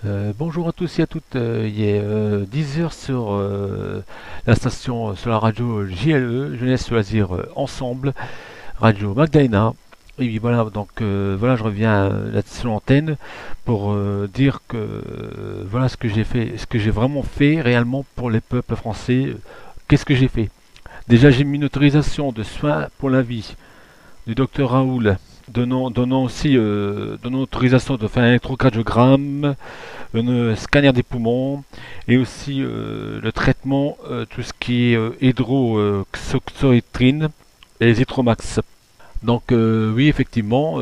Bonjour à tous et à toutes. Il est 10 heures sur la station, sur la radio JLE, Jeunesse Loisirs Ensemble, Radio Magdalena. Et puis voilà, donc voilà, je reviens là sur l'antenne pour dire que voilà ce que j'ai fait, ce que j'ai vraiment fait réellement pour les peuples français. Qu'est-ce que j'ai fait? Déjà, j'ai mis une autorisation de soins pour la vie du docteur Raoul, donnant aussi donnant autorisation de faire un électrocardiogramme, un scanner des poumons et aussi le traitement, tout ce qui est hydroxychloroquine et les Zitromax. Donc oui, effectivement,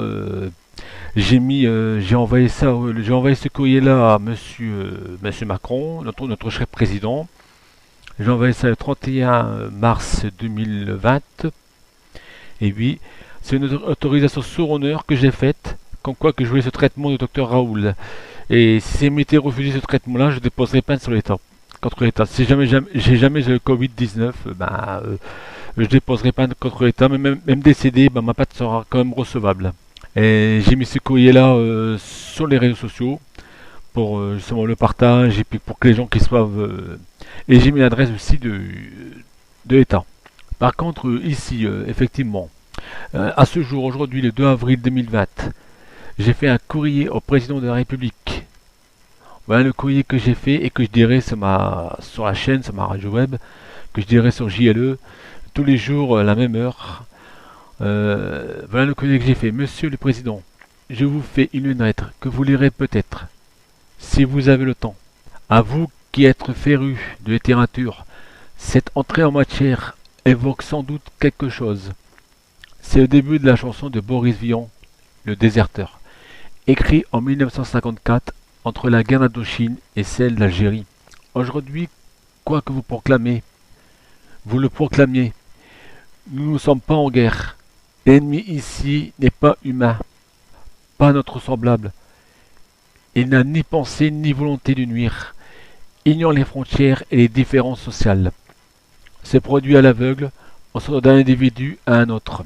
j'ai envoyé ce courrier-là à Monsieur Macron, notre cher président. J'ai envoyé ça le 31 mars 2020. Et oui, c'est une autorisation sur honneur que j'ai faite, comme quoi que je voulais ce traitement du docteur Raoul. Et si c'est m'était refusé ce traitement-là, je déposerai plainte sur l'État. Contre l'État. Si j'ai jamais le Covid-19, je déposerai plainte contre l'État, mais même décédé, ma plainte sera quand même recevable. Et j'ai mis ce courrier-là sur les réseaux sociaux pour justement le partage et puis pour que les gens qui soient. Et j'ai mis l'adresse aussi de l'État. Par contre, ici, effectivement, à ce jour, aujourd'hui, le 2 avril 2020, j'ai fait un courrier au président de la République. Voilà le courrier que j'ai fait et que je dirai sur la chaîne, sur ma radio web, que je dirai sur JLE, tous les jours à la même heure. Voilà le courrier que j'ai fait. Monsieur le Président, je vous fais une lettre que vous lirez peut-être, si vous avez le temps. À vous qui êtes féru de littérature, cette entrée en matière évoque sans doute quelque chose. C'est le début de la chanson de Boris Vian, Le Déserteur, écrit en 1954 entre la guerre d'Indochine et celle d'Algérie. Aujourd'hui, quoi que vous le proclamiez, nous ne sommes pas en guerre. L'ennemi ici n'est pas humain, pas notre semblable. Il n'a ni pensée ni volonté de nuire, ignore les frontières et les différences sociales. C'est produit à l'aveugle, en sortant d'un individu à un autre.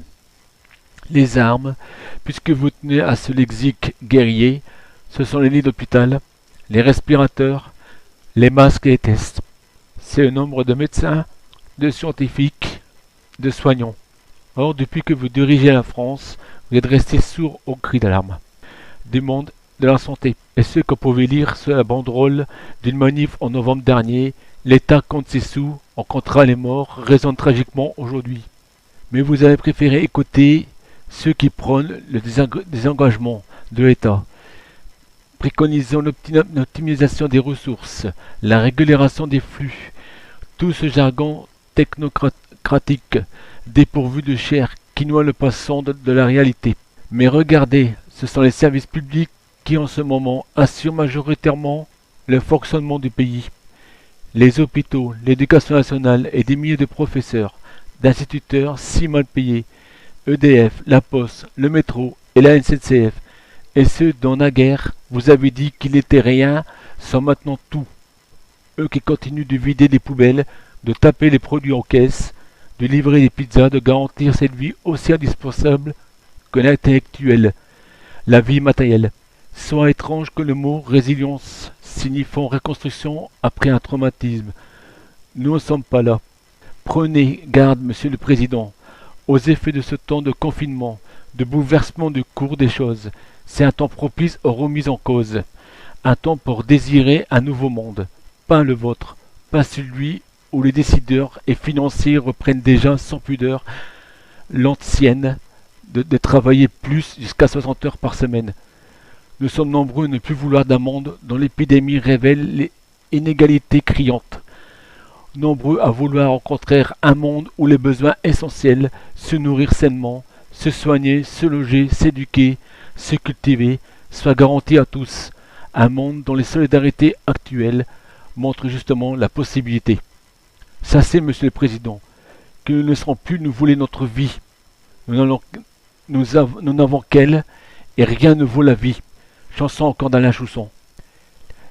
Les armes, puisque vous tenez à ce lexique guerrier, ce sont les lits d'hôpital, les respirateurs, les masques et les tests. C'est le nombre de médecins, de scientifiques, de soignants. Or, depuis que vous dirigez la France, vous êtes resté sourd aux cris d'alarme du monde de la santé. Et ce que vous pouvez lire sur la banderole d'une manif en novembre dernier, l'État compte ses sous, en comptera les morts, résonne tragiquement aujourd'hui. Mais vous avez préféré écouter ceux qui prônent le désengagement de l'État, préconisant l'optimisation des ressources, la régulation des flux, tout ce jargon technocratique dépourvu de chair qui noie le passant de la réalité. Mais regardez, ce sont les services publics qui en ce moment assurent majoritairement le fonctionnement du pays. Les hôpitaux, l'éducation nationale et des milliers de professeurs, d'instituteurs si mal payés, EDF, la Poste, le métro et la SNCF, et ceux dont naguère vous avez dit qu'ils n'étaient rien, sont maintenant tout. Eux qui continuent de vider les poubelles, de taper les produits en caisse, de livrer les pizzas, de garantir cette vie aussi indispensable que l'intellectuelle, la vie matérielle. Soit étrange que le mot résilience signifiant reconstruction après un traumatisme. Nous ne sommes pas là. Prenez garde, Monsieur le Président, aux effets de ce temps de confinement, de bouleversement du cours des choses. C'est un temps propice aux remises en cause, un temps pour désirer un nouveau monde, pas le vôtre, pas celui où les décideurs et financiers reprennent déjà sans pudeur l'ancienne de travailler plus jusqu'à 60 heures par semaine. Nous sommes nombreux à ne plus vouloir d'un monde dont l'épidémie révèle les inégalités criantes. Nombreux à vouloir au contraire un monde où les besoins essentiels, se nourrir sainement, se soigner, se loger, s'éduquer, se cultiver, soient garantis à tous. Un monde dont les solidarités actuelles montrent justement la possibilité. Sachez, Monsieur le Président, que nous ne laisserons plus nous voler notre vie. Nous n'avons qu'elle, et rien ne vaut la vie. Chanson encore d'Alain Chausson.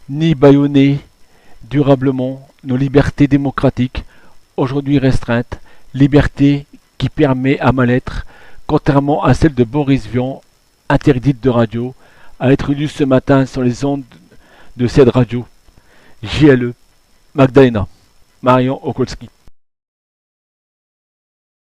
Ni bâillonner durablement nos libertés démocratiques, aujourd'hui restreintes, liberté qui permet à ma lettre, contrairement à celle de Boris Vian, interdite de radio, à être lue ce matin sur les ondes de cette radio. JLE, Magdalena, Marion Okolski.